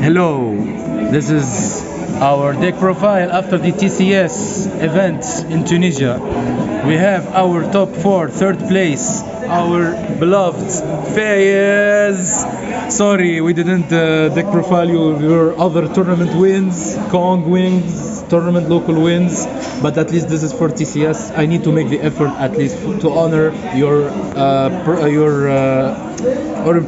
Hello, this is our deck profile after the TCS event in Tunisia. We have our top four, third place, our beloved Fayez. Sorry, we didn't deck profile your other tournament wins, Kong wins, tournament local wins, but at least this is for TCS. I need to make the effort at least to honor your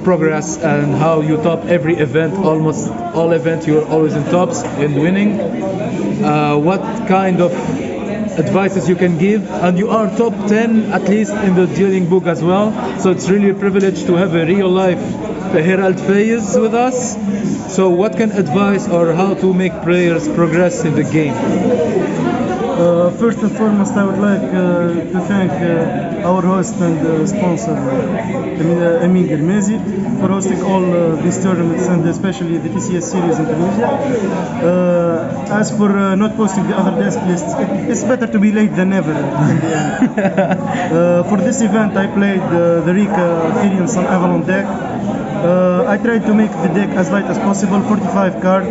progress and how you top every event, almost all event you're always in tops in winning. What kind of advices you can give, and you are top 10 at least in the dealing book as well, so it's really a privilege to have a real life Herald Fayez with us. So what can advise or how to make players progress in the game? First and foremost, I would like to thank our host and sponsor, Amin Germezi, for hosting all these tournaments and especially the TCS series in Tunisia. As for not posting the other desk lists, it's better to be late than never in the end. For this event, I played the Rikka Ethereum Sun Avalon deck. I tried to make the deck as light as possible, 45 card.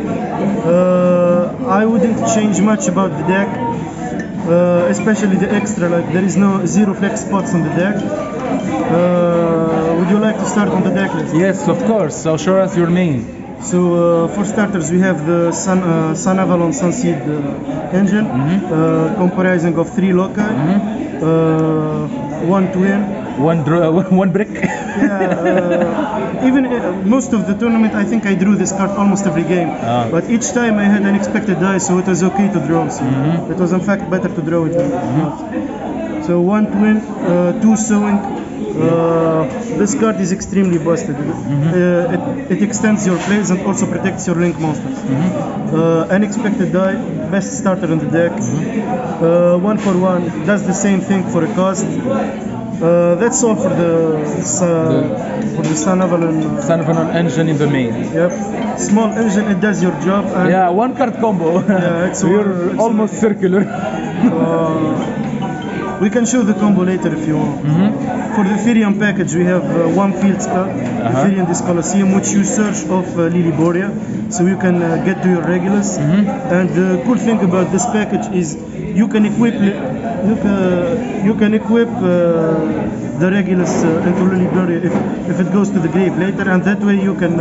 I wouldn't change much about the deck. Especially the extra, like there is zero flex spots on the deck. Would you like to start on the deck list? Yes, of course. So show us your main. So for starters, we have the Sun Avalon Sunseed engine, comprising of 3 loci, 1 twin, one brick. Yeah, even most of the tournament, I think I drew this card almost every game. But each time I had unexpected dice, so it was okay to draw. So it was in fact better to draw it than not. So 1 twin, 2 sewing. This card is extremely busted. It extends your plays and also protects your link monsters. Unexpected die, best starter in the deck. 1 for 1, does the same thing for a cost. That's all for the Sun Avalon engine in the main. Yep, small engine, it does your job. And yeah, one card combo. Yeah, it's almost circular. We can show the combo later if you want. For the Ethereum package, we have one field spell, Ethereum This Colosseum, which you search off Lily Borea, so you can get to your regulars. And the cool thing about this package is you can equip the regulars into Lily Borea if it goes to the grave later, and that way you can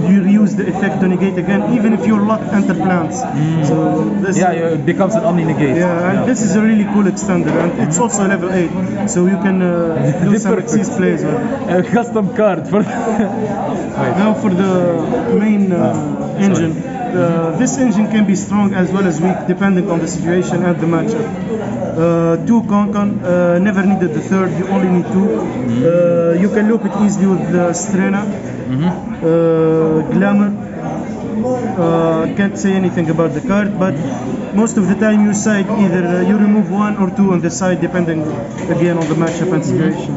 you reuse the effect to negate again, even if your luck enter plants. So this it becomes an omni negate. Yeah, and this is a really cool extender, and it's also level 8, so you can do some exist plays with it. A custom card for. Now for the main engine. This engine can be strong as well as weak depending on the situation and the matchup. 2 Concon, never needed the third, you only need 2. You can loop it easily with the Strena. Glamour, can't say anything about the card, but most of the time you side either you remove 1 or 2 on the side depending again on the matchup and situation.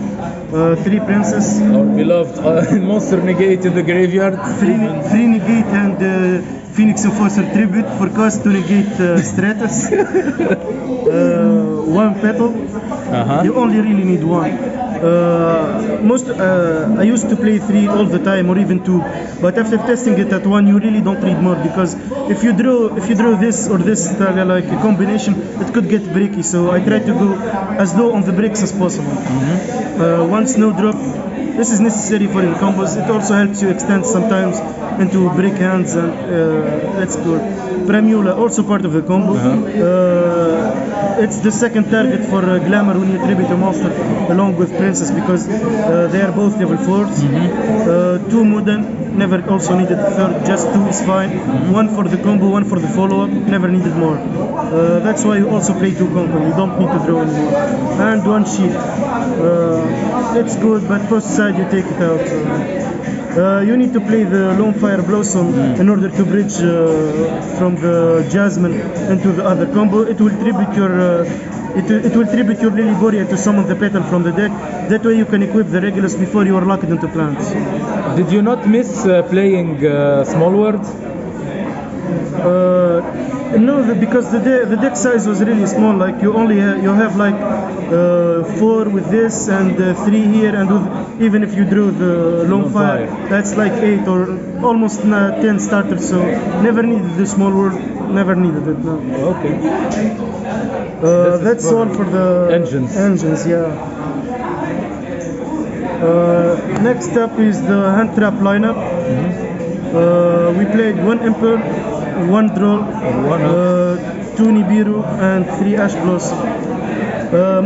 3 Princess, our beloved monster negate in the graveyard. 3 negate and Phoenix Enforcer tribute for cost to negate Stratus. 1 Petal, you only really need 1. I used to play 3 all the time, or even 2, but after testing it at 1, you really don't need more, because if you draw this or this like a combination, it could get bricky. So I try to go as low on the bricks as possible. 1 Snowdrop. This is necessary for in combos. It also helps you extend sometimes into brick hands, and that's good. Primula, also part of the combo. It's the second target for Glamour when you tribute a monster along with Princess, because they are both level 4s. 2 Mudan, never also needed the third, just 2 is fine. 1 for the combo, 1 for the follow-up, never needed more. That's why you also play 2 Conquer, you don't need to draw anymore. And 1 Shield. It's good, but post side you take it out. You need to play the Lone Fire Blossom in order to bridge from the Jasmine into the other combo. It will tribute your Lily Borea to summon the petal from the deck. That way you can equip the regulars before you are locked into plants. Did you not miss playing Small World? No, because the deck size was really small. Like you only you have like 4 with this and 3 here, and even if you drew the long fire, that's like 8 or almost 10 starters. So never needed the small world. Never needed it. No. Okay. That's all for the engines. Engines, yeah. Next up is the hand trap lineup. We played 1 Emperor, 1 Droll, 2 Nibiru, and 3 Ash Blossom.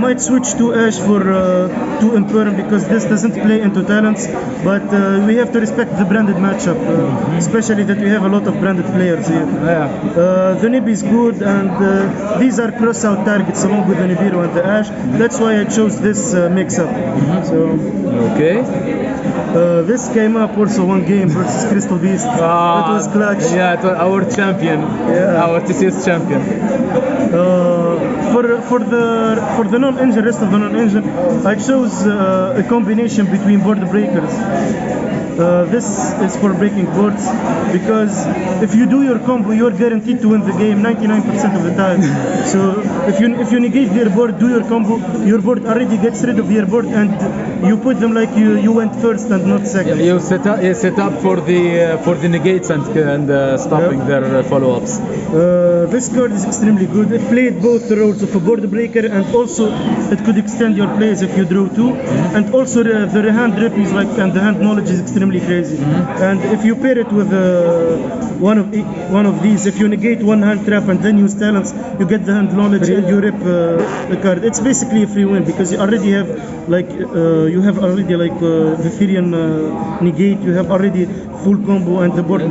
Might switch to Ash for 2 Emperor because this doesn't play into talents, but we have to respect the branded matchup, especially that we have a lot of branded players here. The Nib is good, and these are cross-out targets along with the Nibiru and the Ash. That's why I chose this mix-up. Okay. This came up also 1 game versus Crystal Beast. It was clutch. Yeah, it was our champion, our TCS champion. For the non-engine, rest of the non-engine, I chose a combination between board breakers. This is for breaking boards because if you do your combo, you're guaranteed to win the game 99% of the time. So if you negate their board, do your combo, your board already gets rid of their board, and you put them like you went first and not second. You set up for the negates and stopping their follow-ups. This card is extremely good. It played both the roles of a board breaker, and also it could extend your plays if you draw 2. And also the hand rip is like, and the hand knowledge is extremely crazy. And if you pair it with one of these, if you negate 1 hand trap and then use talents, you get the hand knowledge and you rip the card. It's basically a free win because you already have like the Therian negate. You have already full combo, and the board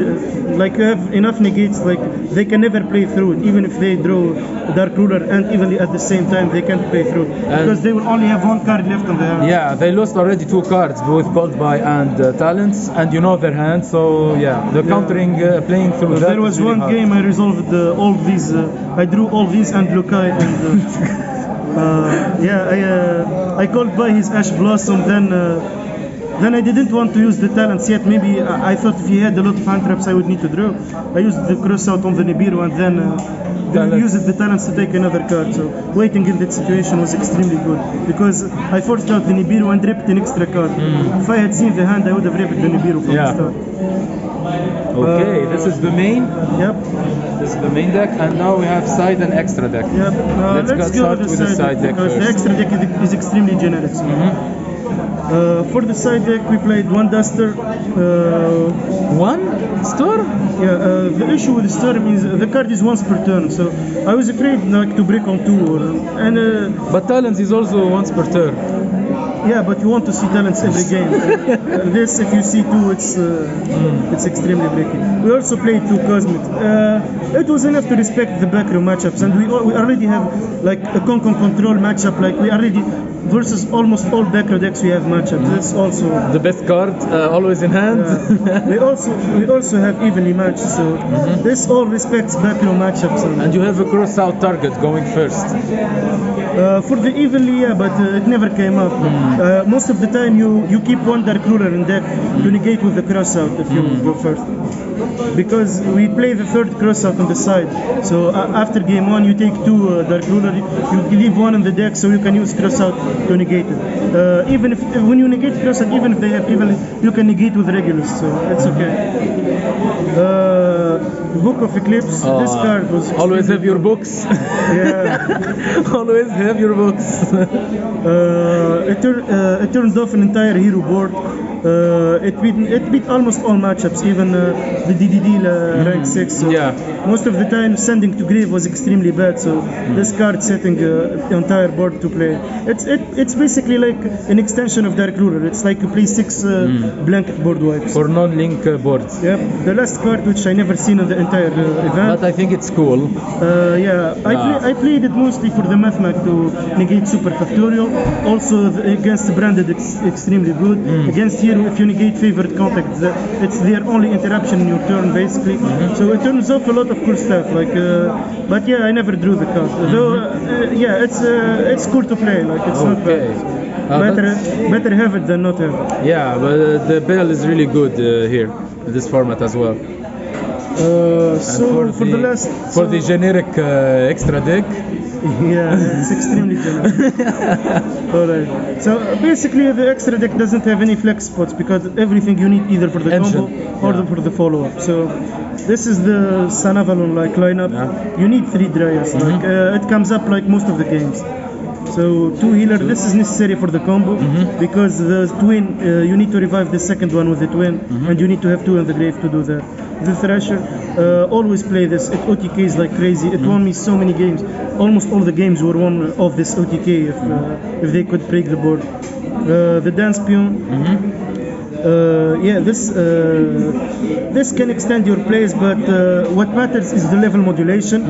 like you have enough negates. Like they can never play through it, even if they draw Dark Ruler and evenly at the same time they can't play through because they will only have 1 card left on the hand. Yeah, they lost already 2 cards, both Cold Buy and Talents, and you know their hand, so yeah, the countering, playing through that. There was really 1 hard. game I resolved all these, I drew all these and Lukai, and I called by his Ash Blossom, then I didn't want to use the talents yet. Maybe I thought if he had a lot of hand traps I would need to draw. I used the cross out on the Nibiru and then used the talents to take another card. So waiting in that situation was extremely good because I forced out the Nibiru and ripped an extra card. If I had seen the hand I would have ripped the Nibiru from the start. Okay, this is the main. Yep. This is the main deck, and now we have side and extra deck. Yep. Let's go with the side deck because the extra deck is extremely generous. For the side deck, we played 1 Duster. 1 Storm? Yeah, the issue with the Storm is the card is once per turn, so I was afraid like to break on 2 but Talents is also once per turn. Yeah, but you want to see talents every game. This, if you see 2, it's extremely breaking. We also played 2 Cosmic. It was enough to respect the back row matchups, and we already have like a Concon control matchup. Like we already versus almost all back row decks we have matchups. That's also the best card, always in hand. we also have evenly matched. So this all respects back row matchups. And you have a cross out target going first. For the evenly, yeah, but it never came up. Most of the time you keep 1 Dark Ruler in deck to negate with the cross out if you go first. Because we play the 3rd cross out on the side. So after game 1 you take 2 Dark Ruler, you leave 1 in the deck so you can use cross out to negate it. Even if when you negate cross out, even if they have evenly, you can negate with regulars, so it's okay. Book of Eclipse. This card was always have your books. Yeah. Always have your books. It turned off an entire hero board. It beat almost all matchups, even the DDD rank 6. So most of the time sending to grave was extremely bad. So this card setting the entire board to play. It's basically like an extension of Dark Ruler. It's like you play 6 blanket board wipes for non-link boards. Yep. The last card which I never seen on the entire event. But I think it's cool. I played it mostly for the Mathmac to negate Super Factorial. Also against branded, it's extremely good. Against Hero, if you negate favored contact, it's their only interruption in your turn basically. So it turns off a lot of cool stuff. Like, but yeah, I never drew the card. Though, it's cool to play. Like it's not bad. Better have it than not have it. Yeah, but the bell is really good here in this format as well. So for the last for the generic extra deck. Yeah, it's extremely generous. Alright. So basically, the extra deck doesn't have any flex spots because everything you need either for the Engine, combo or yeah. for the follow-up. So this is the Sanavalon like lineup. Yeah. You need 3 dryers. Like it comes up like most of the games. So 2 healer. This is necessary for the combo because the twin you need to revive the second one with the twin, and you need to have 2 in the grave to do that. The Thrasher, always play this. It OTKs like crazy. It won me so many games. Almost all the games were won of this OTK if they could break the board. The Dance Peon. Yeah, this can extend your plays, but what matters is the level modulation.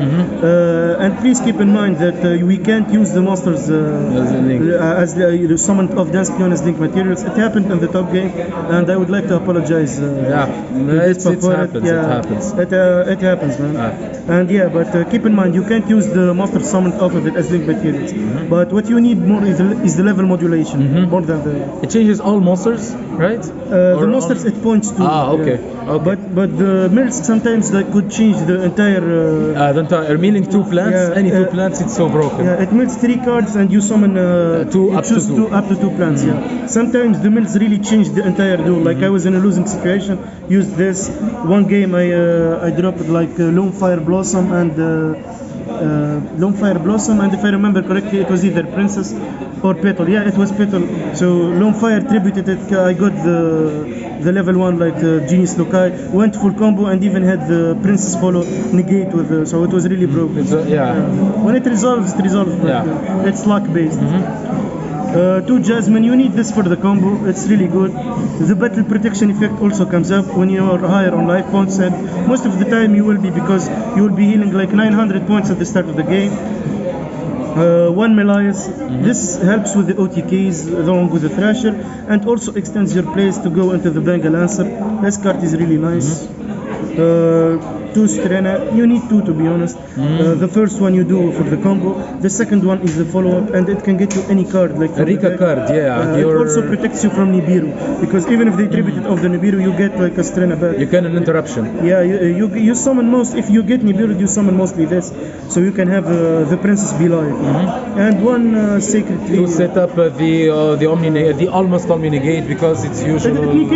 And please keep in mind that we can't use the monsters as the summon of Dance Peon as link materials. It happened in the top game, and I would like to apologize. It happens. Yeah, it happens. It happens, man. And yeah, but keep in mind you can't use the monster summoned off of it as link materials. But what you need more is the level modulation more than the. It changes all monsters, right? The monsters it points to. Okay. But the mills sometimes like could change the entire. The entire meaning 2 plants. Any 2 plants, it's so broken. Yeah, it mills 3 cards and you summon Two you up to choose 2. Up to 2 plants. Yeah. Sometimes the mills really change the entire duel. Like I was in a losing situation, used this. One game I dropped like Lone Fire Blossom and. Lone Fire Blossom, and if I remember correctly, it was either Princess or Petal. Yeah, it was Petal. So Lone Fire tributed it. I got the level 1 like Genius Loci, went full combo, and even had the Princess follow negate with. So it was really broken. When it resolves, it resolves. But, it's luck based. 2 Jasmine, you need this for the combo, it's really good. The battle protection effect also comes up when you are higher on life points, and most of the time you will be, because you will be healing like 900 points at the start of the game. 1 Melias, this helps with the OTKs along with the Thrasher, and also extends your plays to go into the Bengal Lancer. This card is really nice. 2 Strena, you need 2 to be honest. The first one you do for the combo, the second one is the follow-up, and it can get you any card like Rikka card, it also protects you from Nibiru, because even if they tribute it of the Nibiru, you get like a Strena back. You can an interruption. Yeah, you summon most, if you get Nibiru, you summon mostly this, so you can have the Princess be live. And 1 Sacred Tree. To set up the almost Omni Negate, because it's usually.